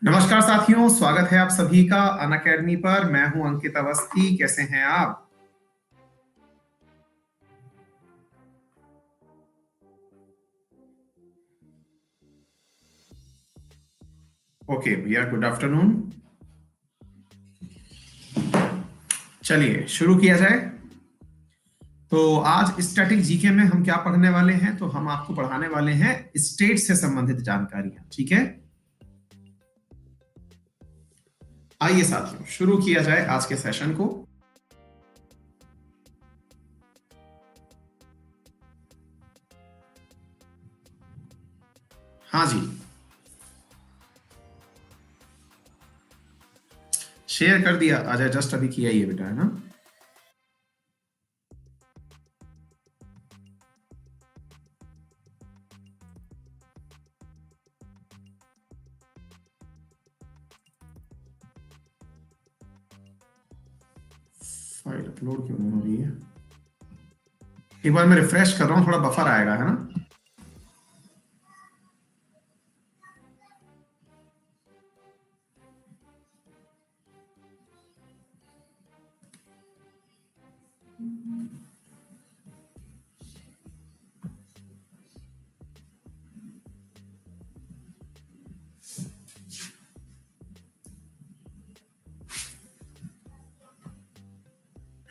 नमस्कार साथियों, स्वागत है आप सभी का अनअकैडमी पर। मैं हूं अंकित अवस्थी। कैसे हैं आप? ओके भैया, गुड आफ्टरनून। चलिए शुरू किया जाए। तो आज स्टैटिक जीके में हम क्या पढ़ने वाले हैं? तो हम आपको पढ़ाने वाले हैं स्टेट से संबंधित जानकारियां। ठीक है, आइए साथियों शुरू किया जाए आज के सेशन को। हाँ जी, शेयर कर दिया अजय, जस्ट अभी किया ही है बेटा, है ना? फाइल अपलोड क्यों नहीं हो रही है? एक बार मैं रिफ्रेश कर रहा हूँ, थोड़ा बफर आएगा, है ना?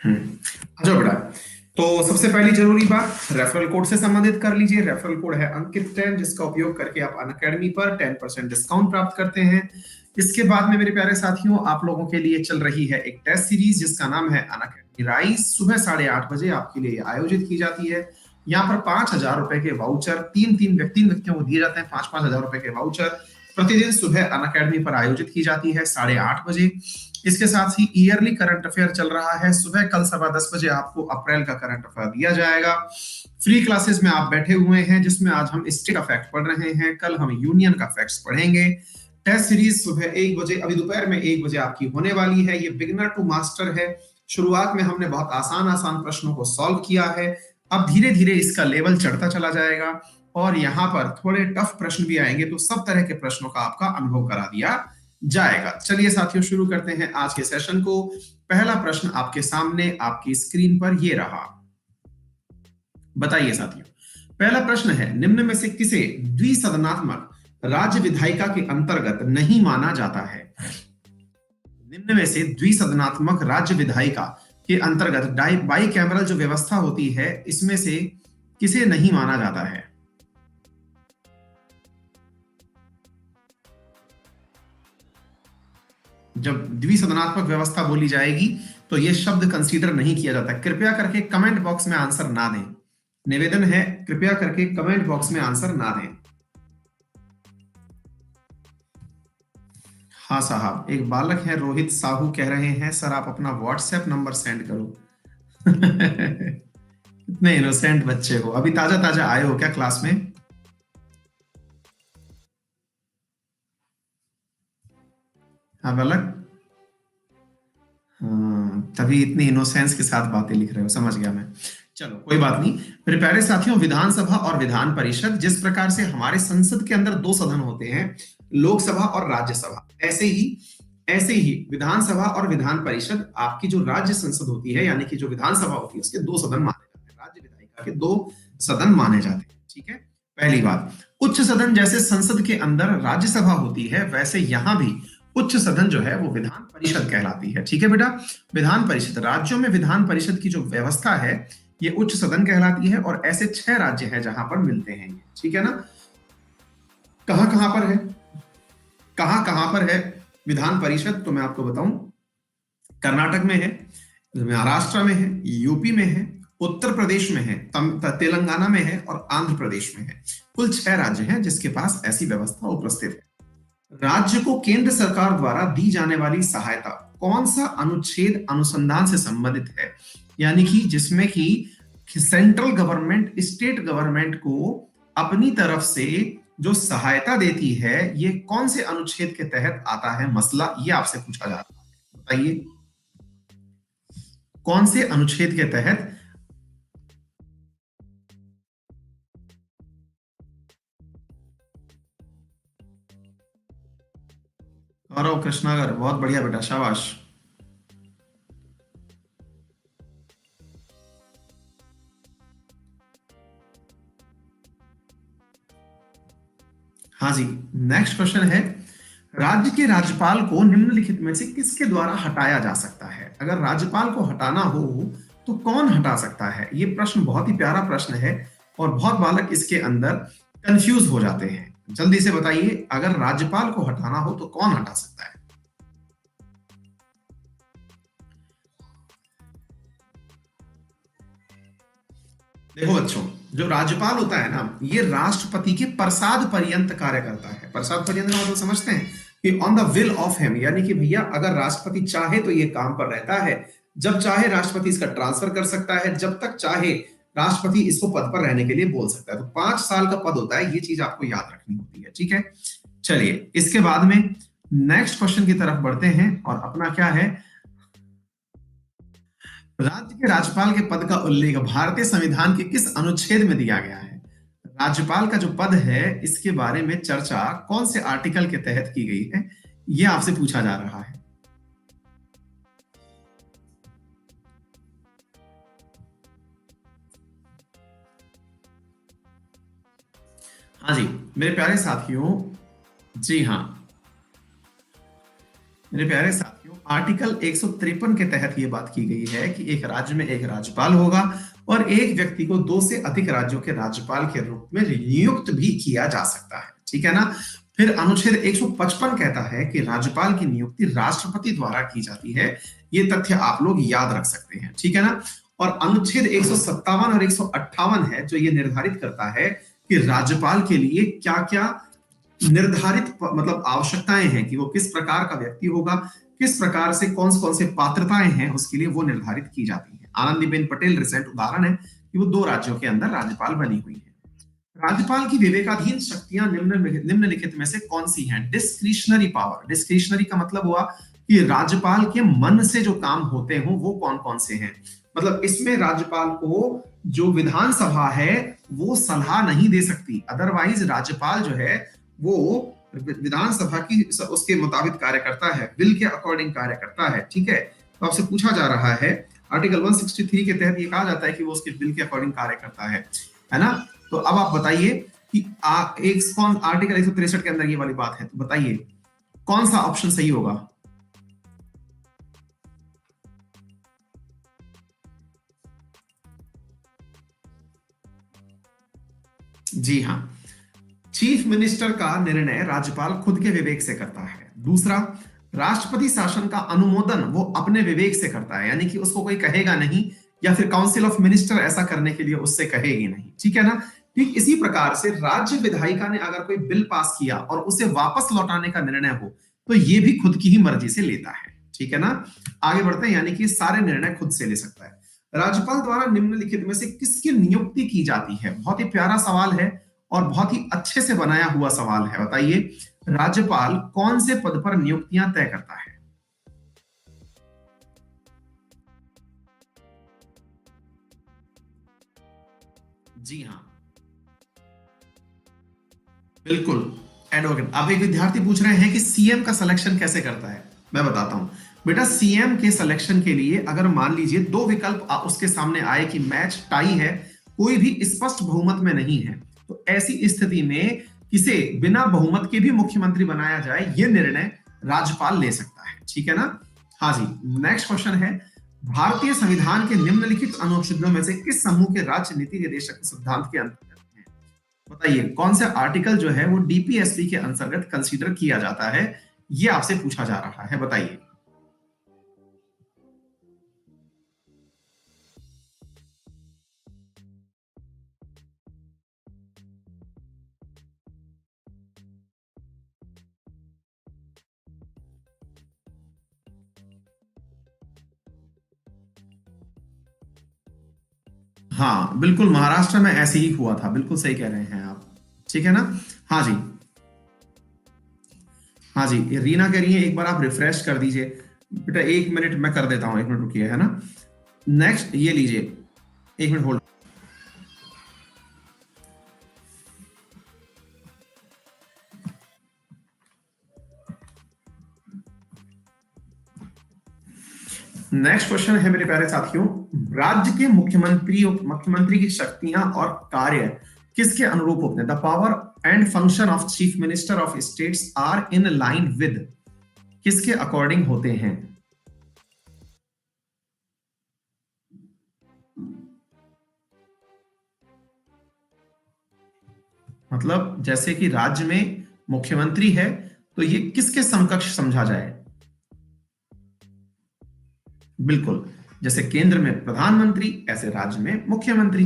आ जाओ बेटा। तो सबसे पहली जरूरी बात, रेफरल कोड से संबंधित कर लीजिए। रेफरल कोड है अंकित 10, जिसका उपयोग करके आप अनअकैडमी पर 10% डिस्काउंट प्राप्त करते हैं। इसके बाद में मेरे प्यारे साथियों, आप लोगों के लिए चल रही है एक टेस्ट सीरीज जिसका नाम है अनअकैडमी राइज। सुबह 8:30 बजे आपके लिए आयोजित की जाती है। यहाँ पर 5,000 रुपए के वाउचर तीन व्यक्तियों को दिए जाते हैं। 5,000 रुपए के वाउचर प्रतिदिन सुबह अनअकैडमी पर आयोजित की जाती है 8:30 बजे। इसके साथ ही ईयरली करंट अफेयर चल रहा है। सुबह कल 10:15 बजे आपको अप्रैल का करंट अफेयर दिया जाएगा। फ्री क्लासेस में आप बैठे हुए हैं, जिसमें आज हम स्टेट का फैक्ट पढ़ रहे हैं, कल हम यूनियन का फैक्ट्स पढ़ेंगे। टेस्ट सीरीज सुबह 1 बजे, अभी दोपहर में 1 बजे आपकी होने वाली है। ये बिगिनर टू मास्टर है। शुरुआत में हमने बहुत आसान आसान प्रश्नों को सॉल्व किया है। अब धीरे धीरे इसका लेवल चढ़ता चला जाएगा और यहाँ पर थोड़े टफ प्रश्न भी आएंगे, तो सब तरह के प्रश्नों का आपका अनुभव करा दिया जाएगा। चलिए साथियों शुरू करते हैं आज के सेशन को। पहला प्रश्न आपके सामने आपकी स्क्रीन पर ये रहा। बताइए साथियों, पहला प्रश्न है, निम्न में से किसे द्विसदनात्मक राज्य विधायिका के अंतर्गत नहीं माना जाता है? निम्न में से द्विसदनात्मक राज्य विधायिका के अंतर्गत बाई कैमरल जो व्यवस्था होती है, इसमें से किसे नहीं माना जाता है? जब द्विसदनात्मक व्यवस्था बोली जाएगी तो यह शब्द कंसीडर नहीं किया जाता। कृपया करके कमेंट बॉक्स में आंसर ना दें। निवेदन है, कृपया करके कमेंट बॉक्स में आंसर ना दें। हाँ साहब, एक बालक है रोहित साहू, कह रहे हैं सर आप अपना व्हाट्सएप नंबर सेंड करो। इतने इनोसेंट बच्चे हो, अभी ताजा ताजा आए हो क्या क्लास में? हाँ बालक। हाँ, तभी इतनी इनोसेंस के साथ बातें लिख रहे हो, समझ गया मैं। चलो कोई बात नहीं। मेरे प्यारे साथियों, विधानसभा और विधान परिषद, जिस प्रकार से हमारे संसद के अंदर दो सदन होते हैं, लोकसभा और राज्यसभा, ऐसे ही विधानसभा और विधान परिषद, आपकी जो राज्य संसद होती है, यानी कि जो विधानसभा होती है, उसके दो सदन माने जाते हैं। राज्य विधायिका के दो सदन माने जाते हैं। ठीक है, पहली बात। उच्च सदन जैसे संसद के अंदर राज्यसभा होती है, वैसे यहां भी उच्च सदन जो है वो विधान परिषद कहलाती है। ठीक है बेटा, विधान परिषद, राज्यों में विधान परिषद की जो व्यवस्था है ये उच्च सदन कहलाती है। और ऐसे 6 राज्य हैं जहां पर मिलते हैं ये। ठीक है ना? कहां पर है, कहां पर है विधान परिषद? तो मैं आपको बताऊं, कर्नाटक में है, महाराष्ट्र में है, यूपी में है, उत्तर प्रदेश में है, तेलंगाना में है और आंध्र प्रदेश में है। कुल 6 राज्य हैं जिसके पास ऐसी व्यवस्था उपस्थित है। राज्य को केंद्र सरकार द्वारा दी जाने वाली सहायता कौन सा अनुच्छेद अनुसंधान से संबंधित है? यानी कि जिसमें कि सेंट्रल गवर्नमेंट स्टेट गवर्नमेंट को अपनी तरफ से जो सहायता देती है, ये कौन से अनुच्छेद के तहत आता है मसला, ये आपसे पूछा जा रहा है। बताइए कौन से अनुच्छेद के तहत? अरे कृष्णागर, बहुत बढ़िया बेटा, शाबाश। हाँ जी, नेक्स्ट क्वेश्चन है, राज्य के राज्यपाल को निम्नलिखित में से किसके द्वारा हटाया जा सकता है? अगर राज्यपाल को हटाना हो तो कौन हटा सकता है? ये प्रश्न बहुत ही प्यारा प्रश्न है और बहुत बालक इसके अंदर कंफ्यूज हो जाते हैं। जल्दी से बताइए, अगर राज्यपाल को हटाना हो तो कौन हटा सकता है? देखो बच्चों, जो राज्यपाल होता है ना, ये राष्ट्रपति के प्रसाद पर्यंत कार्य करता है। प्रसाद पर्यंत का मतलब समझते हैं कि on the will of him, यानी कि भैया अगर राष्ट्रपति चाहे तो ये काम पर रहता है, जब चाहे राष्ट्रपति इसका ट्रांसफर कर सकता है, जब तक चाहे राष्ट्रपति इसको पद पर रहने के लिए बोल सकता है। तो 5 साल का पद होता है, ये चीज आपको याद रखनी होती है, ठीक है। चलिए इसके बाद में नेक्स्ट क्वेश्चन की तरफ बढ़ते हैं, और अपना क्या है, राज्य के राज्यपाल के पद का उल्लेख भारतीय संविधान के किस अनुच्छेद में दिया गया है? राज्यपाल का जो पद है, इसके बारे में चर्चा कौन से आर्टिकल के तहत की गई है, यह आपसे पूछा जा रहा है। हाँ जी मेरे प्यारे साथियों, जी हाँ मेरे प्यारे साथियों, आर्टिकल 153 के तहत यह बात की गई है कि एक राज्य में एक राज्यपाल होगा और एक व्यक्ति को 2 से अधिक राज्यों के राज्यपाल के रूप में नियुक्त भी किया जा सकता है, ठीक है ना। फिर अनुच्छेद 155 कहता है कि राज्यपाल की नियुक्ति राष्ट्रपति द्वारा की जाती है। ये तथ्य आप लोग याद रख सकते हैं, ठीक है ना। और अनुच्छेद 157 और 158 है जो ये निर्धारित करता है कि राज्यपाल के लिए क्या क्या निर्धारित मतलब आवश्यकताएं हैं, कि वो किस प्रकार का व्यक्ति होगा, किस प्रकार से कौन से पात्रताएं हैं उसके लिए वो निर्धारित की जाती है। आनंदीबेन पटेल रिसेंट उदाहरण है कि वो 2 राज्यों के अंदर राज्यपाल बनी हुई है। राज्यपाल की विवेकाधीन शक्तियां निम्नलिखित में से कौन सी हैं? Discretionary power. डिस्क्रिशनरी का मतलब हुआ कि राज्यपाल के मन से जो काम होते हो वो कौन कौन से हैं। मतलब इसमें राज्यपाल को जो विधानसभा है वो सलाह नहीं दे सकती, अदरवाइज राज्यपाल जो है वो विधानसभा की उसके मुताबिक कार्य करता है, बिल के अकॉर्डिंग कार्य करता है, ठीक है। तो आपसे पूछा जा रहा है, आर्टिकल 163 के तहत ये कहा जाता है कि वो उसके बिल के अकॉर्डिंग कार्य करता है ना। तो अब आप बताइए कि एक कौन आर्टिकल 163 के अंदर ये वाली बात है, तो बताइए कौन सा ऑप्शन सही होगा? जी हाँ, चीफ मिनिस्टर का निर्णय राज्यपाल खुद के विवेक से करता है। दूसरा, राष्ट्रपति शासन का अनुमोदन वो अपने विवेक से करता है, यानी कि उसको कोई कहेगा नहीं, या फिर काउंसिल ऑफ मिनिस्टर ऐसा करने के लिए उससे कहेगी नहीं, ठीक है ना। ठीक इसी प्रकार से राज्य विधायिका ने अगर कोई बिल पास किया और उसे वापस लौटाने का निर्णय हो तो ये भी खुद की ही मर्जी से लेता है, ठीक है ना। आगे बढ़ते हैं, यानी कि सारे निर्णय खुद से ले सकता है। राज्यपाल द्वारा निम्नलिखित में से किसकी नियुक्ति की जाती है? बहुत ही प्यारा सवाल है और बहुत ही अच्छे से बनाया हुआ सवाल है। बताइए, राज्यपाल कौन से पद पर नियुक्तियां तय करता है? जी हाँ, बिल्कुल, एडवोकेट। अब एक विद्यार्थी पूछ रहे हैं कि सीएम का सिलेक्शन कैसे करता है। मैं बताता हूं बेटा, सीएम के सिलेक्शन के लिए अगर मान लीजिए 2 विकल्प उसके सामने आए कि मैच टाई है, कोई भी स्पष्ट बहुमत में नहीं है, तो ऐसी स्थिति में किसे बिना बहुमत के भी मुख्यमंत्री बनाया जाए, ये निर्णय राज्यपाल ले सकता है, ठीक है ना। हाँ जी, नेक्स्ट क्वेश्चन है, भारतीय संविधान के निम्नलिखित अनुच्छेदों में से किस समूह के राज्य नीति निर्देशक सिद्धांत के अंतर्गत है? बताइए कौन सा आर्टिकल जो है वो डीपीएसपी के अंतर्गत कंसीडर किया जाता है, ये आपसे पूछा जा रहा है, बताइए। हाँ बिल्कुल, महाराष्ट्र में ऐसे ही हुआ था, बिल्कुल सही कह रहे हैं आप, ठीक है ना। हाँ जी, हाँ जी, ये रीना कह रही है एक बार आप रिफ्रेश कर दीजिए। बेटा 1 मिनट मैं कर देता हूँ, 1 मिनट रुकिए, है ना। नेक्स्ट ये लीजिए, 1 मिनट होल्ड। नेक्स्ट क्वेश्चन है मेरे प्यारे साथियों, राज्य के मुख्यमंत्री की शक्तियां और कार्य किसके अनुरूप होते हैं? The power and function of chief minister of states are in line with, किसके अकॉर्डिंग होते हैं? मतलब जैसे कि राज्य में मुख्यमंत्री है तो ये किसके समकक्ष समझा जाए? बिल्कुल, जैसे केंद्र में प्रधानमंत्री ऐसे राज्य में मुख्यमंत्री।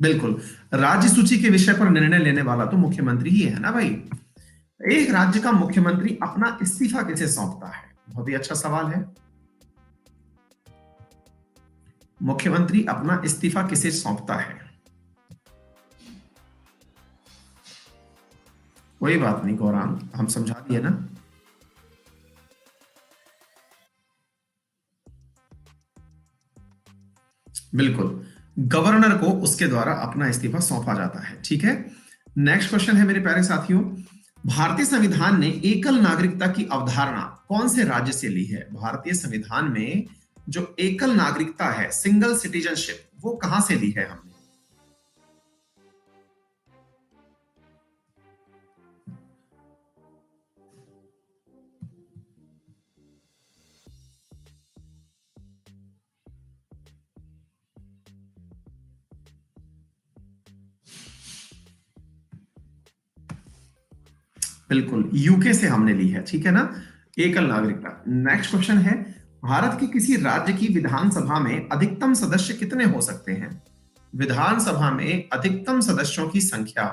बिल्कुल, राज्य सूची के विषय पर निर्णय लेने वाला तो मुख्यमंत्री ही है ना भाई। एक राज्य का मुख्यमंत्री अपना इस्तीफा किसे सौंपता है? बहुत ही अच्छा सवाल है। मुख्यमंत्री अपना इस्तीफा किसे सौंपता है? कोई बात नहीं गौरांग, हम समझा दिए ना। बिल्कुल, गवर्नर को उसके द्वारा अपना इस्तीफा सौंपा जाता है। ठीक है, नेक्स्ट क्वेश्चन है मेरे प्यारे साथियों, भारतीय संविधान ने एकल नागरिकता की अवधारणा कौन से राज्य से ली है? भारतीय संविधान में जो एकल नागरिकता है, सिंगल सिटीजनशिप, वो कहां से ली है हमने? बिल्कुल, यूके से हमने ली है। ठीक है ना, एकल नागरिकता। नेक्स्ट क्वेश्चन है, भारत के किसी राज्य की विधानसभा में अधिकतम सदस्य कितने हो सकते हैं? विधानसभा में अधिकतम सदस्यों की संख्या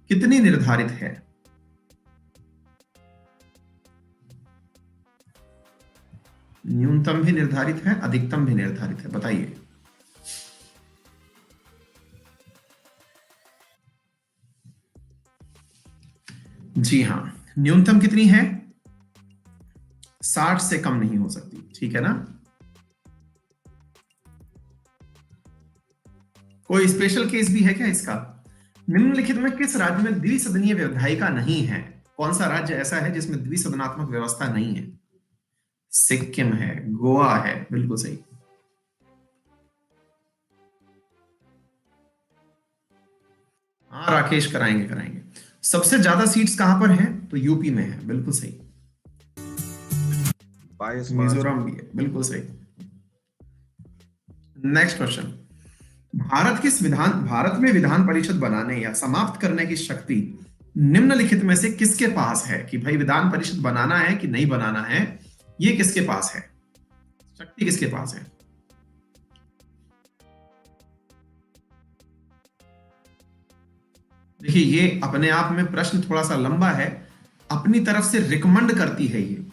कितनी निर्धारित है? न्यूनतम भी निर्धारित है, अधिकतम भी निर्धारित है, बताइए। जी हां, न्यूनतम कितनी है? 60 से कम नहीं हो सकती। ठीक है ना। कोई स्पेशल केस भी है क्या इसका? निम्नलिखित में किस राज्य में द्विसदनीय विधायिका नहीं है? कौन सा राज्य ऐसा है जिसमें द्विसदनात्मक व्यवस्था नहीं है? सिक्किम है, गोवा है, बिल्कुल सही। हाँ राकेश, कराएंगे कराएंगे। सबसे ज्यादा सीट्स कहां पर हैं? तो यूपी में है, बिल्कुल सही। 22 मिजोरम भी है, बिल्कुल सही। नेक्स्ट क्वेश्चन, भारत में विधान परिषद बनाने या समाप्त करने की शक्ति निम्नलिखित में से किसके पास है? कि भाई विधान परिषद बनाना है कि नहीं बनाना है, ये किसके पास है? शक्ति किसके पास है? देखिए, ये अपने आप में प्रश्न थोड़ा सा लंबा है, अपनी तरफ से रिकमेंड करती है ये।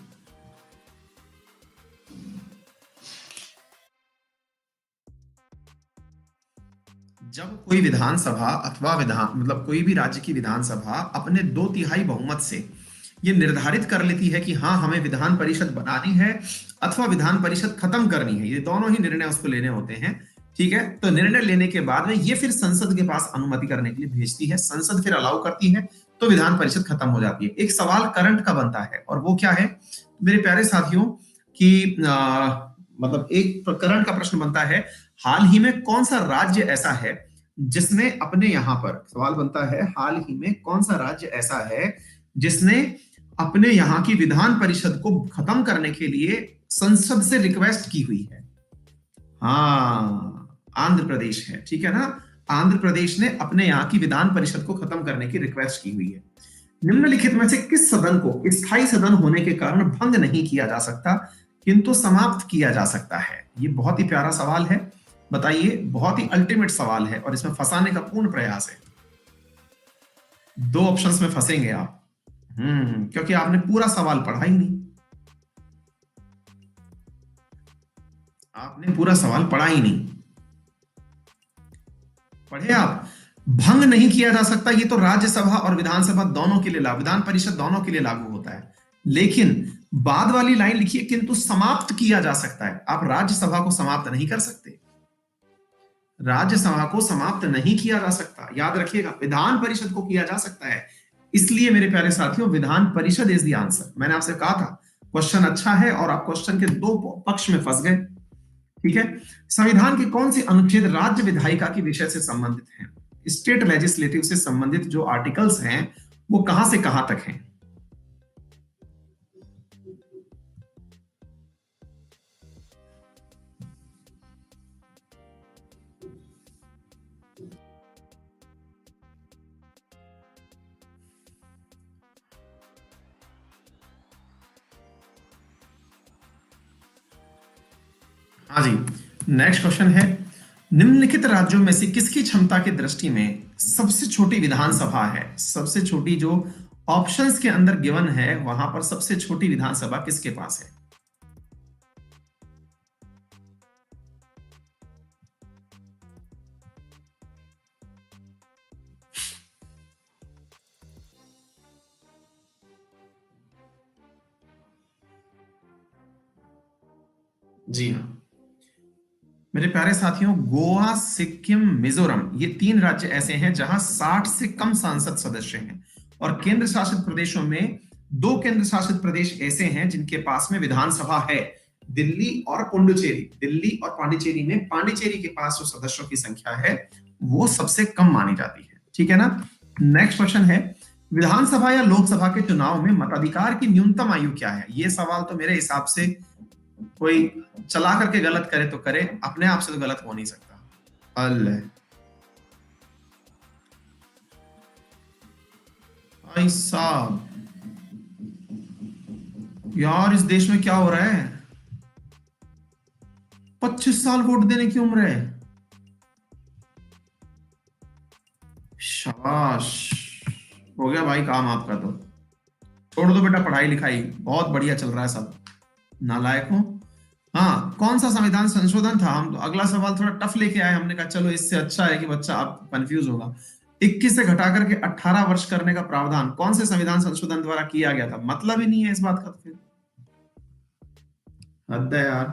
जब कोई विधानसभा अथवा मतलब कोई भी राज्य की विधानसभा अपने 2/3 बहुमत से ये निर्धारित कर लेती है कि हाँ हमें विधान परिषद बनानी है अथवा विधान परिषद खत्म करनी है, ये दोनों ही निर्णय उसको लेने होते हैं। ठीक है, तो निर्णय लेने के बाद में ये फिर संसद के पास अनुमति करने के लिए भेजती है, संसद फिर अलाउ करती है, तो विधान परिषद खत्म हो जाती है। एक सवाल करंट का बनता है, और वो क्या है मेरे प्यारे साथियों कि मतलब एक करंट का प्रश्न बनता है, हाल ही में कौन सा राज्य ऐसा है जिसने अपने यहां पर सवाल बनता है, हाल ही में कौन सा राज्य ऐसा है जिसने अपने यहां की विधान परिषद को खत्म करने के लिए संसद से रिक्वेस्ट की हुई है? हाँ, आंध्र प्रदेश है। ठीक है ना, आंध्र प्रदेश ने अपने यहां की विधान परिषद को खत्म करने की रिक्वेस्ट की हुई है। निम्नलिखित में से किस सदन को स्थायी सदन होने के कारण भंग नहीं किया जा सकता किंतु समाप्त किया जा सकता है? ये बहुत ही प्यारा सवाल है, बताइए। बहुत ही अल्टीमेट सवाल है और इसमें फंसाने का पूर्ण प्रयास है। 2 ऑप्शंस में फंसेंगे आप, क्योंकि आपने पूरा सवाल पढ़ा ही नहीं, आपने पूरा सवाल पढ़ा ही नहीं। पढ़े आप? भंग नहीं किया जा सकता, ये तो राज्यसभा और विधानसभा दोनों के लिए विधान परिषद दोनों के लिए लागू होता है, लेकिन बाद वाली लाइन लिखिए किंतु समाप्त किया जा सकता है। आप राज्यसभा को समाप्त नहीं कर सकते, राज्यसभा को समाप्त नहीं किया जा सकता, याद रखिएगा। विधान परिषद को किया जा सकता है, इसलिए मेरे प्यारे साथियों Vidhan Parishad is the answer. मैंने आपसे कहा था क्वेश्चन अच्छा है और आप क्वेश्चन के दो पक्ष में फंस गए। ठीक है, संविधान के कौन से अनुच्छेद राज्य विधायिका के विषय से संबंधित हैं? स्टेट लेजिस्लेटिव से संबंधित जो आर्टिकल्स हैं वो कहां से कहां तक हैं? हाँ जी, नेक्स्ट क्वेश्चन है, निम्नलिखित राज्यों में से किसकी क्षमता की दृष्टि में सबसे छोटी विधानसभा है? सबसे छोटी जो ऑप्शंस के अंदर गिवन है वहां पर सबसे छोटी विधानसभा किसके पास है? जी हाँ मेरे प्यारे साथियों, गोवा, सिक्किम, मिजोरम, ये तीन राज्य ऐसे हैं जहां 60 से कम सांसद सदस्य हैं। और केंद्र शासित प्रदेशों में दो केंद्र शासित प्रदेश ऐसे हैं जिनके पास में विधानसभा है, दिल्ली और पुडुचेरी। दिल्ली और पांडिचेरी में पांडिचेरी के पास जो सदस्यों की संख्या है वो सबसे कम मानी जाती है। ठीक है ना। नेक्स्ट क्वेश्चन है, विधानसभा या लोकसभा के चुनाव में मताधिकार की न्यूनतम आयु क्या है? ये सवाल तो मेरे हिसाब से कोई चला करके गलत करे तो करे, अपने आप से तो गलत हो नहीं सकता। अल्ले भाई साहब, यार इस देश में क्या हो रहा है? 25 साल वोट देने की उम्र है। शाबाश, हो गया भाई काम आपका तो। छोड़ दो बेटा पढ़ाई लिखाई, बहुत बढ़िया चल रहा है सब, नालायक हो। हाँ, कौन सा संविधान संशोधन था? हम तो अगला सवाल थोड़ा टफ लेके आए, हमने कहा चलो इससे अच्छा है कि बच्चा आप कंफ्यूज होगा। 21 से घटा करके 18 वर्ष करने का प्रावधान कौन से संविधान संशोधन द्वारा किया गया था? मतलब ही नहीं है इस बात का, तो फिर हद है यार।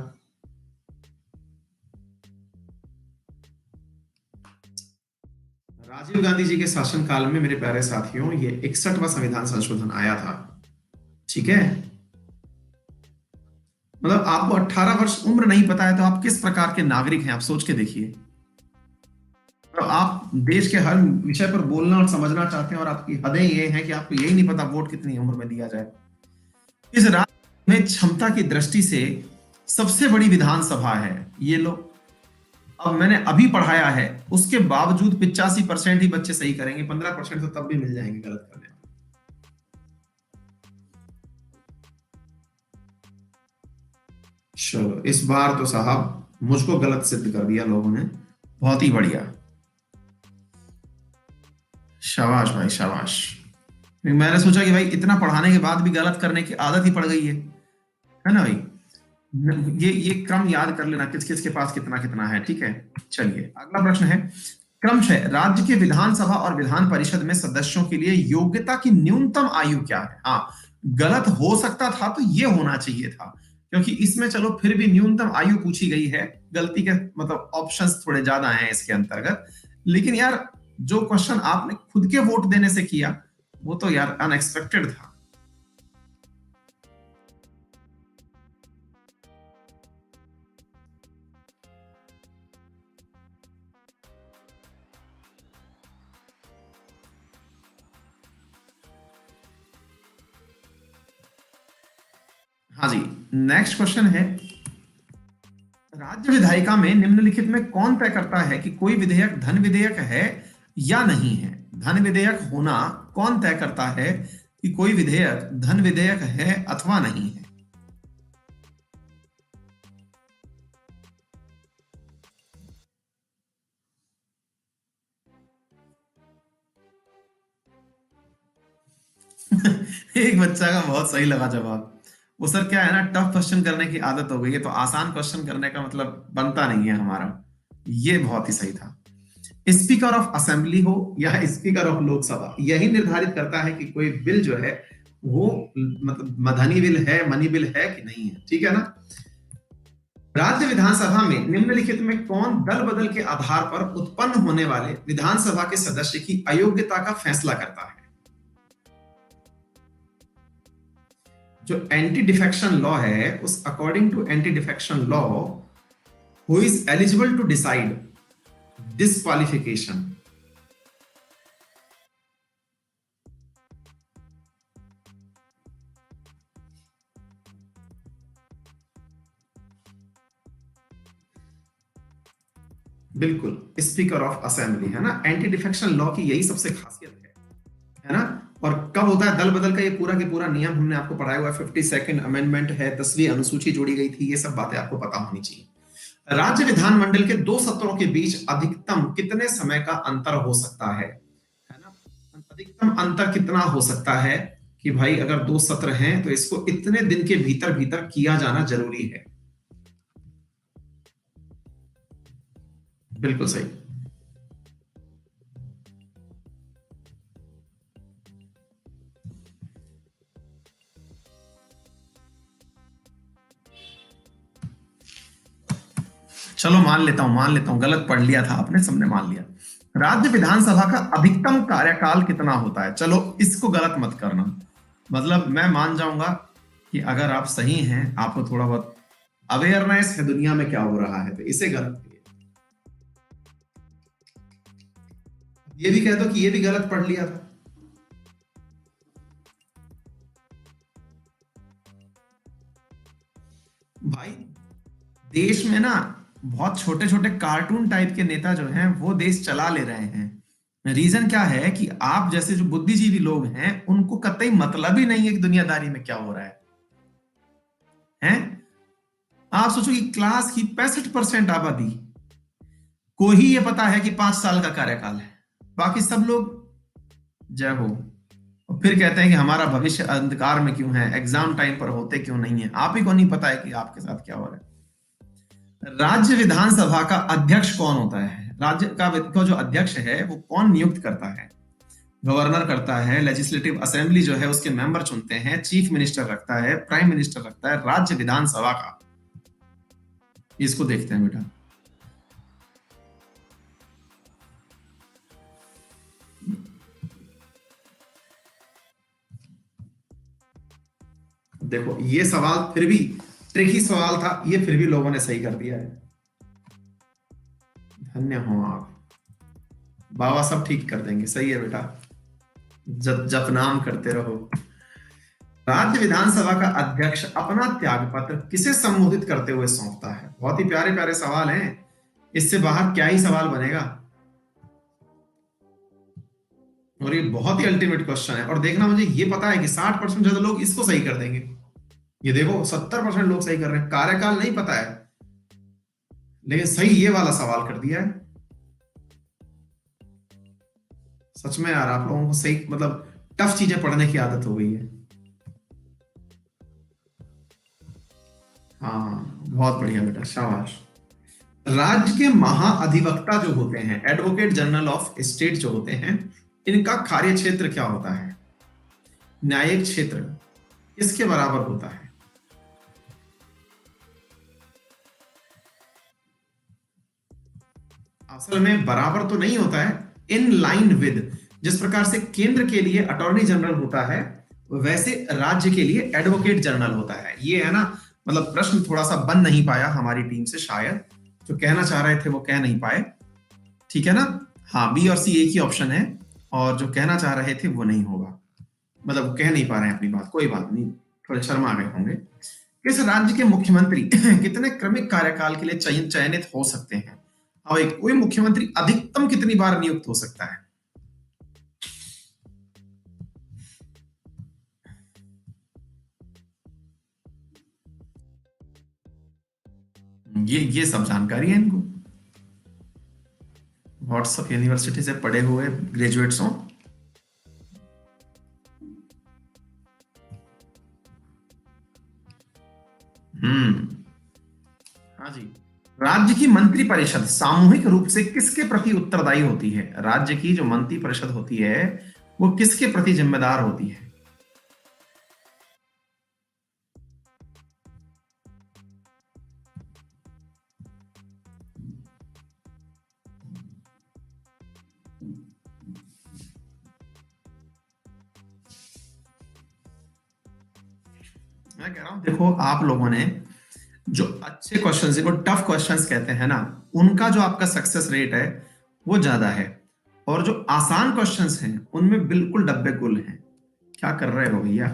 राजीव गांधी जी के शासनकाल में मेरे प्यारे साथियों ये 61वां संविधान संशोधन आया था। ठीक है, मतलब आपको 18 वर्ष उम्र नहीं पता है तो आप किस प्रकार के नागरिक हैं? आप सोच के देखिए। तो आप देश के हर विषय पर बोलना और समझना चाहते हैं और आपकी हदें ये हैं कि आपको यही नहीं पता वोट कितनी उम्र में दिया जाए। इस राज्य में क्षमता की दृष्टि से सबसे बड़ी विधानसभा है ये लो। अब मैंने अभी पढ़ाया है, उसके बावजूद 85% ही बच्चे सही करेंगे, 15% तो तब भी मिल जाएंगे गलत करने। चलो इस बार तो साहब मुझको गलत सिद्ध कर दिया लोगों ने, बहुत ही बढ़िया, शाबाश भाई शाबाश। मैंने सोचा कि भाई इतना पढ़ाने के बाद भी गलत करने की आदत ही पड़ गई है ना भाई। ये क्रम याद कर लेना, किस किस के पास कितना कितना है। ठीक है, चलिए अगला प्रश्न है, क्रमशः राज्य के विधानसभा और विधान परिषद में सदस्यों के लिए योग्यता की न्यूनतम आयु क्या है? हाँ, गलत हो सकता था तो ये होना चाहिए था, क्योंकि इसमें चलो फिर भी न्यूनतम आयु पूछी गई है, गलती के मतलब ऑप्शंस थोड़े ज्यादा हैं इसके अंतर्गत। लेकिन यार जो क्वेश्चन आपने खुद के वोट देने से किया वो तो यार अनएक्सपेक्टेड था। हाँ जी, नेक्स्ट क्वेश्चन है, राज्य विधायिका में निम्नलिखित में कौन तय करता है कि कोई विधेयक धन विधेयक है या नहीं है? धन विधेयक होना कौन तय करता है कि कोई विधेयक धन विधेयक है अथवा नहीं है? एक बच्चा का बहुत सही लगा जवाब। वो सर क्या है ना, टफ क्वेश्चन करने की आदत हो गई है तो आसान क्वेश्चन करने का मतलब बनता नहीं है हमारा। ये बहुत ही सही था। स्पीकर ऑफ असेंबली हो या स्पीकर ऑफ लोकसभा, यही निर्धारित करता है कि कोई बिल जो है वो मतलब मदनी बिल है, मनी बिल है कि नहीं है। ठीक है ना। राज्य विधानसभा में निम्नलिखित में कौन दल बदल के आधार पर उत्पन्न होने वाले विधानसभा के सदस्य की अयोग्यता का फैसला करता है? जो एंटी डिफेक्शन लॉ है, उस according to anti defection law, who is eligible to decide disqualification? बिल्कुल, स्पीकर ऑफ असेंबली, है ना। एंटी डिफेक्शन लॉ की यही सबसे खासियत है ना। और कब होता है दल बदल का, ये पूरा के पूरा नियम हमने आपको पढ़ाया हुआ है। 52nd अमेंडमेंट है, 10वीं अनुसूची जोड़ी गई थी, ये सब बातें आपको पता होनी चाहिए। राज्य विधानमंडल के दो सत्रों के बीच अधिकतम कितने समय का अंतर हो सकता है ना। अधिकतम अंतर कितना हो सकता है कि भाई अगर दो सत्र हैं तो इसको इतने दिन के भीतर भीतर किया जाना जरूरी है। बिल्कुल सही। चलो मान लेता हूं गलत पढ़ लिया था आपने, सबने मान लिया। राज्य विधानसभा का अधिकतम कार्यकाल कितना होता है? चलो इसको गलत मत करना, मतलब मैं मान जाऊंगा कि अगर आप सही हैं, आपको थोड़ा बहुत अवेयरनेस है दुनिया में क्या हो रहा है, तो इसे गलत करिए। ये भी कह दो कि ये भी गलत पढ़ लिया था। भाई देश में ना बहुत छोटे छोटे कार्टून टाइप के नेता जो हैं वो देश चला ले रहे हैं। रीजन क्या है कि आप जैसे जो बुद्धिजीवी लोग हैं उनको कतई मतलब ही नहीं है कि दुनियादारी में क्या हो रहा है, हैं? आप सोचो कि क्लास की 65% आबादी को ही ये पता है कि 5 साल का कार्यकाल है, बाकी सब लोग जय हो, और फिर कहते हैं कि हमारा भविष्य अंधकार में क्यों है, एग्जाम टाइम पर होते क्यों नहीं है। आप ही को नहीं पता है कि आपके साथ क्या हो रहा है। राज्य विधानसभा का अध्यक्ष कौन होता है? राज्य का जो अध्यक्ष है वो कौन नियुक्त करता है? गवर्नर करता है, लेजिस्लेटिव असेंबली जो है उसके मेंबर चुनते हैं, चीफ मिनिस्टर रखता है, प्राइम मिनिस्टर रखता है। राज्य विधानसभा का, इसको देखते हैं बेटा। देखो ये सवाल फिर भी ट्रिकी सवाल था, ये फिर भी लोगों ने सही कर दिया है। धन्य हो आप, बाबा सब ठीक कर देंगे। सही है बेटा, जप जप नाम करते रहो। राज्य विधानसभा का अध्यक्ष अपना त्याग पत्र किसे संबोधित करते हुए सौंपता है? बहुत ही प्यारे प्यारे सवाल हैं, इससे बाहर क्या ही सवाल बनेगा। और ये बहुत ही अल्टीमेट क्वेश्चन है। और देखना, मुझे ये पता है कि 60% ज्यादा लोग इसको सही कर देंगे। ये देखो 70% लोग सही कर रहे हैं, कार्यकाल नहीं पता है, लेकिन सही ये वाला सवाल कर दिया है। सच में यार आप लोगों को सही, मतलब टफ चीजें पढ़ने की आदत हो गई है। हाँ बहुत बढ़िया बेटा, शाबाश। राज्य के महाअधिवक्ता जो होते हैं, एडवोकेट जनरल ऑफ स्टेट जो होते हैं, इनका कार्य क्षेत्र क्या होता है? न्यायिक क्षेत्र किसके बराबर होता है? असल में बराबर तो नहीं होता है, इन लाइन विद। जिस प्रकार से केंद्र के लिए अटॉर्नी जनरल होता है, वैसे राज्य के लिए एडवोकेट जनरल होता है। ये है ना, मतलब प्रश्न थोड़ा सा बन नहीं पाया हमारी टीम से, शायद जो कहना चाह रहे थे वो कह नहीं पाए। ठीक है ना। हाँ, बी और सी एक ही ऑप्शन है, और जो कहना चाह रहे थे वो नहीं होगा, मतलब कह नहीं पा रहे हैं अपनी बात। कोई बात नहीं, थोड़े शर्मा गए होंगे। किस राज्य के मुख्यमंत्री कितने क्रमिक कार्यकाल के लिए चयनित हो सकते हैं? और एक कोई मुख्यमंत्री अधिकतम कितनी बार नियुक्त हो सकता है? ये सब जानकारी है इनको, व्हाट्सएप यूनिवर्सिटी से पढ़े हुए ग्रेजुएट्स हो। हम्म, हाँ जी। राज्य की मंत्री परिषद सामूहिक रूप से किसके प्रति उत्तरदायी होती है? राज्य की जो मंत्री परिषद होती है वो किसके प्रति जिम्मेदार होती है? मैं कह रहा हूं, देखो आप लोगों ने जो अच्छे क्वेश्चंस, जिनको टफ क्वेश्चंस कहते हैं ना, उनका जो आपका सक्सेस रेट है वो ज्यादा है, और जो आसान क्वेश्चंस हैं उनमें बिल्कुल डब्बे गुल हैं। क्या कर रहे हो भैया?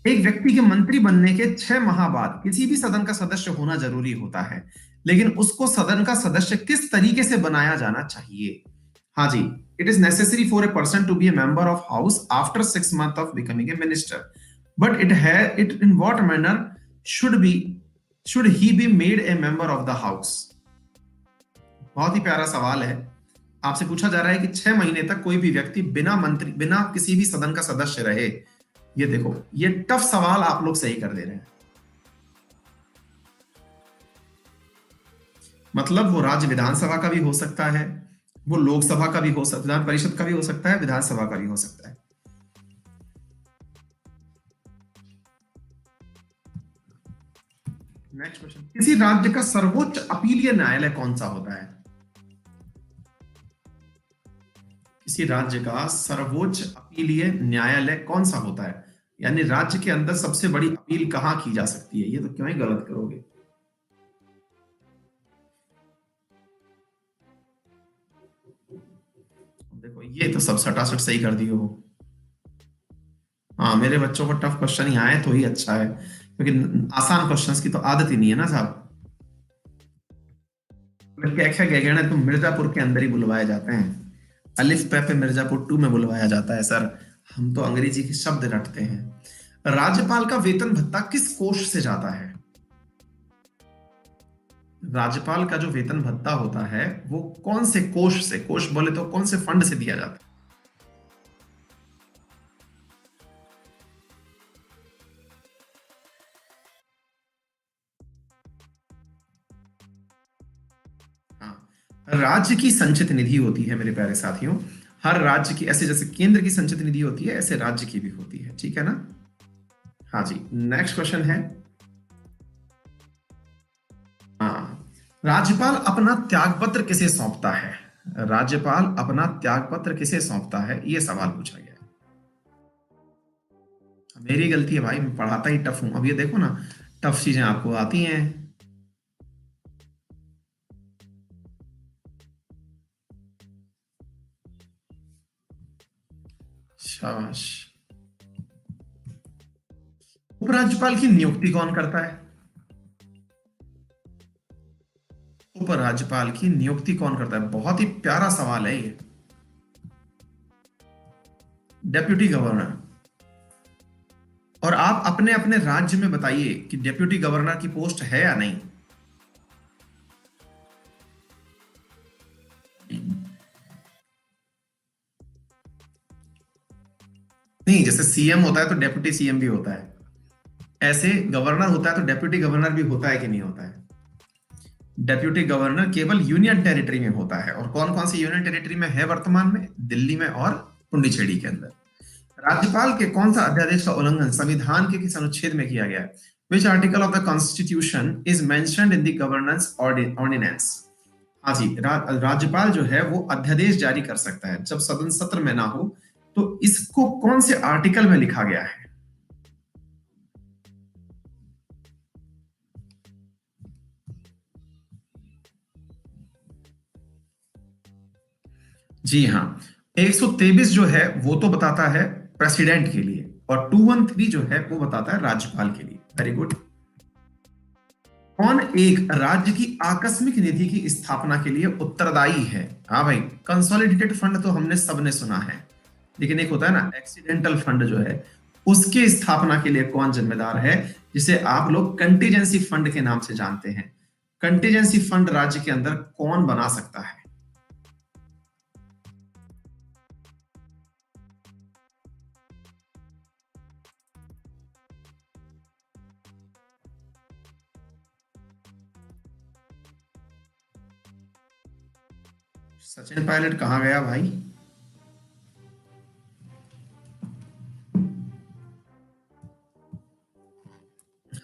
एक व्यक्ति के मंत्री बनने के 6 माह बाद किसी भी सदन का सदस्य होना जरूरी होता है, लेकिन उसको सदन का सदस्य किस तरीके से बनाया जाना चाहिए? हाँ जी, it is necessary for a person to be a member of house after 6 months of becoming a minister, but it in what manner should be should he be made a member of the house? बहुत ही प्यारा सवाल है। आपसे पूछा जा रहा है कि 6 महीने तक कोई भी व्यक्ति बिना किसी भी सदन का सदस्य रहे। ये देखो, ये टफ सवाल आप लोग सही कर दे रहे हैं। मतलब वो राज्य विधानसभा का भी हो सकता है, वो लोकसभा का भी हो सकता है, विधान परिषद का भी हो सकता है, विधानसभा का भी हो सकता है। नेक्स्ट क्वेश्चन, किसी राज्य का सर्वोच्च अपीलीय न्यायालय कौन सा होता है? किसी राज्य का सर्वोच्च अपीलीय न्यायालय कौन सा होता है? यानी राज्य के अंदर सबसे बड़ी अपील कहां की जा सकती है? ये तो क्यों ही गलत करोगे। देखो, ये तो सब सटासट सही कर दिए हो। हाँ, मेरे बच्चों को टफ क्वेश्चन ही आए तो ही अच्छा है, क्योंकि आसान क्वेश्चंस की तो आदत ही नहीं है ना साहब। क्या क्या गहगण है, तुम मिर्जापुर के अंदर ही बुलवाए जाते हैं। अलिफ पे मिर्जापुर 2 में बुलवाया जाता है सर। हम तो अंग्रेजी के शब्द रटते हैं। राज्यपाल का वेतन भत्ता किस कोष से जाता है? राज्यपाल का जो वेतन भत्ता होता है वो कौन से कोष से, कोष बोले तो कौन से फंड से दिया जाता है? हाँ, राज्य की संचित निधि होती है मेरे प्यारे साथियों। हर राज्य की, ऐसे जैसे केंद्र की संचित निधि होती है, ऐसे राज्य की भी होती है, ठीक है ना? हाँ जी, नेक्स्ट क्वेश्चन है। हाँ, राज्यपाल अपना त्याग पत्र किसे सौंपता है? राज्यपाल अपना त्याग पत्र किसे सौंपता है, ये सवाल पूछा गया है। मेरी गलती है भाई, मैं पढ़ाता ही टफ हूं। अब ये देखो ना, टफ चीजें आपको आती हैं। शाबाश। उपराज्यपाल की नियुक्ति कौन करता है? उपराज्यपाल की नियुक्ति कौन करता है? बहुत ही प्यारा सवाल है ये। Deputy governor. और आप अपने अपने राज्य में बताइए कि डेप्यूटी गवर्नर की पोस्ट है या नहीं। नहीं, जैसे सीएम होता है तो डेप्यूटी सीएम भी होता है, ऐसे गवर्नर होता है तो डेप्यूटी गवर्नर भी होता है कि नहीं होता है? डेप्यूटी गवर्नर केवल यूनियन टेरिटरी में होता है, और कौन कौन सी यूनियन टेरिटरी में है वर्तमान में? दिल्ली में और पुडुचेरी के अंदर। राज्यपाल के कौन सा अध्यादेश का उल्लंघन संविधान के किस अनुच्छेद में किया गया है? Which article of the constitution is mentioned in the governance ordinance? हाँ जी, राज्यपाल जो है वो अध्यादेश जारी कर सकता है जब सदन सत्र में ना हो। तो इसको कौन से आर्टिकल में लिखा गया है? जी हाँ, 123 जो है वो तो बताता है प्रेसिडेंट के लिए, और 213 जो है वो बताता है राज्यपाल के लिए। Very good. कौन एक राज्य की आकस्मिक निधि की स्थापना के लिए उत्तरदायी है? हाँ भाई, कंसोलिडेटेड फंड तो हमने सबने सुना है, लेकिन एक होता है ना एक्सीडेंटल फंड जो है, उसके स्थापना के लिए कौन जिम्मेदार है, जिसे आप लोग कंटीजेंसी फंड के नाम से जानते हैं? कंटीजेंसी फंड राज्य के अंदर कौन बना सकता है? सचिन पायलट कहाँ गया भाई?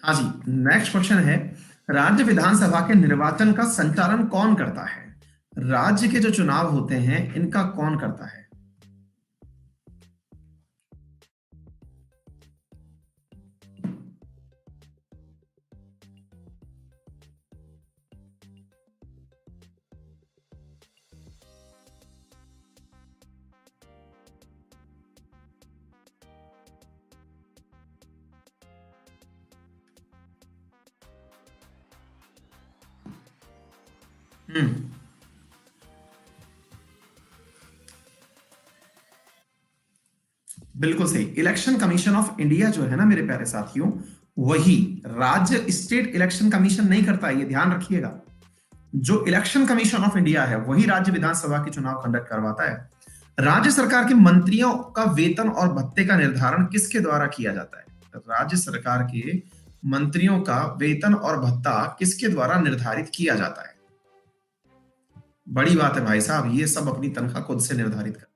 हाँ जी, नेक्स्ट क्वेश्चन है। राज्य विधानसभा के निर्वाचन का संचालन कौन करता है? राज्य के जो चुनाव होते हैं इनका कौन करता है? हम्म। बिल्कुल सही। इलेक्शन कमीशन ऑफ इंडिया जो है ना मेरे प्यारे साथियों, वही राज्य स्टेट इलेक्शन कमीशन नहीं करता है, ये ध्यान रखिएगा। जो इलेक्शन कमीशन ऑफ इंडिया है वही राज्य विधानसभा के चुनाव कंडक्ट करवाता है। राज्य सरकार के मंत्रियों का वेतन और भत्ते का निर्धारण किसके द्वारा किया जाता है? राज्य सरकार के मंत्रियों का वेतन और भत्ता किसके द्वारा निर्धारित किया जाता है? बड़ी बात है भाई साहब, ये सब अपनी तनख्वाह खुद से निर्धारित करते हैं।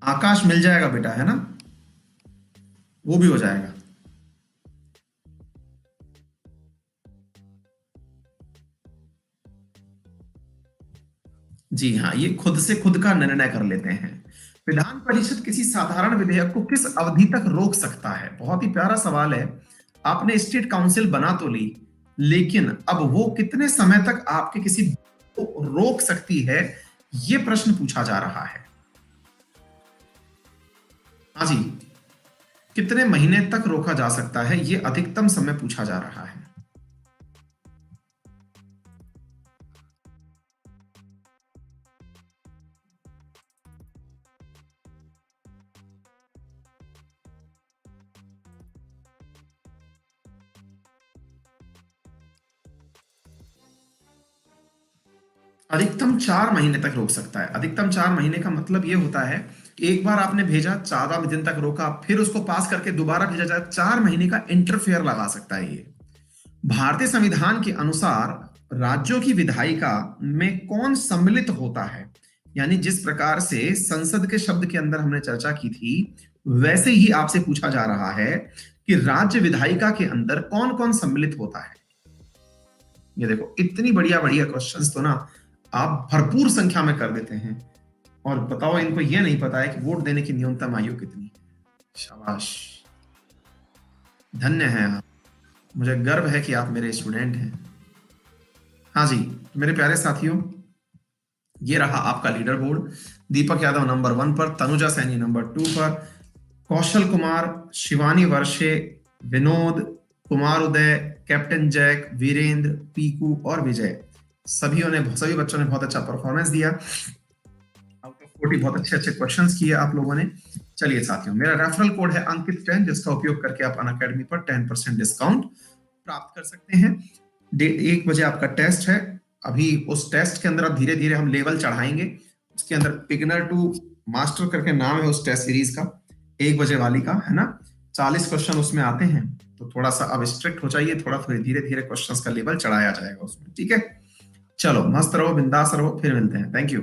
आकाश मिल जाएगा बेटा, है ना, वो भी हो जाएगा। जी हाँ, ये खुद से खुद का निर्णय कर लेते हैं। विधान परिषद किसी साधारण विधेयक को किस अवधि तक रोक सकता है? बहुत ही प्यारा सवाल है। आपने स्टेट काउंसिल बना तो ली, लेकिन अब वो कितने समय तक आपके किसी को रोक सकती है, ये प्रश्न पूछा जा रहा है। हाँ जी, कितने महीने तक रोका जा सकता है, ये अधिकतम समय पूछा जा रहा है। अधिकतम 4 महीने तक रोक सकता है। अधिकतम 4 महीने का मतलब ये होता है, एक बार आपने भेजा, 14 दिन तक रोका, फिर उसको पास करके दोबारा भेजा जाए, 4 महीने का इंटरफेयर लगा सकता है ये। भारतीय संविधान के अनुसार राज्यों की विधायिका में कौन सम्मिलित होता है? यानी जिस प्रकार से संसद के शब्द के अंदर हमने चर्चा की थी, वैसे ही आपसे पूछा जा रहा है कि राज्य विधायिका के अंदर कौन कौन सम्मिलित होता है। ये देखो, इतनी बढ़िया बढ़िया क्वेश्चंस तो ना आप भरपूर संख्या में कर देते हैं, और बताओ इनको ये नहीं पता है कि वोट देने की न्यूनतम आयु कितनी है। शाबाश, धन्य है आप, मुझे गर्व है कि आप मेरे स्टूडेंट हैं। हाँ जी, मेरे प्यारे साथियों, ये रहा आपका leader board. Deepak Yadav number 1 पर, तनुजा सैनी नंबर 2 पर, कौशल कुमार, शिवानी वर्षे, विनोद, कुमार उदय, कैप्टन जैक, वीरेंद्र, पीकू और विजय, सभी बच्चों ने बहुत अच्छा परफॉर्मेंस दिया। आउट ऑफ 40 बहुत अच्छे अच्छे क्वेश्चंस किए आप लोगों ने। चलिए साथियों, मेरा रेफरल कोड है अंकित 10, जिसका उपयोग करके आप अनअकैडमी पर 10% डिस्काउंट प्राप्त कर सकते हैं। 1 बजे आपका टेस्ट है। अभी उस टेस्ट के अंदर धीरे धीरे हम लेवल चढ़ाएंगे। उसके अंदर बिगिनर टू मास्टर करके नाम है उस टेस्ट सीरीज का, 1 बजे वाली का, है ना। 40 क्वेश्चन उसमें आते हैं, तो थोड़ा सा अब स्ट्रिक्ट हो जाइए, थोड़ा थोड़ी धीरे धीरे क्वेश्चंस का लेवल चढ़ाया जाएगा उसमें, ठीक है। चलो, मस्त रहो, बिंदास रहो, फिर मिलते हैं। Thank you.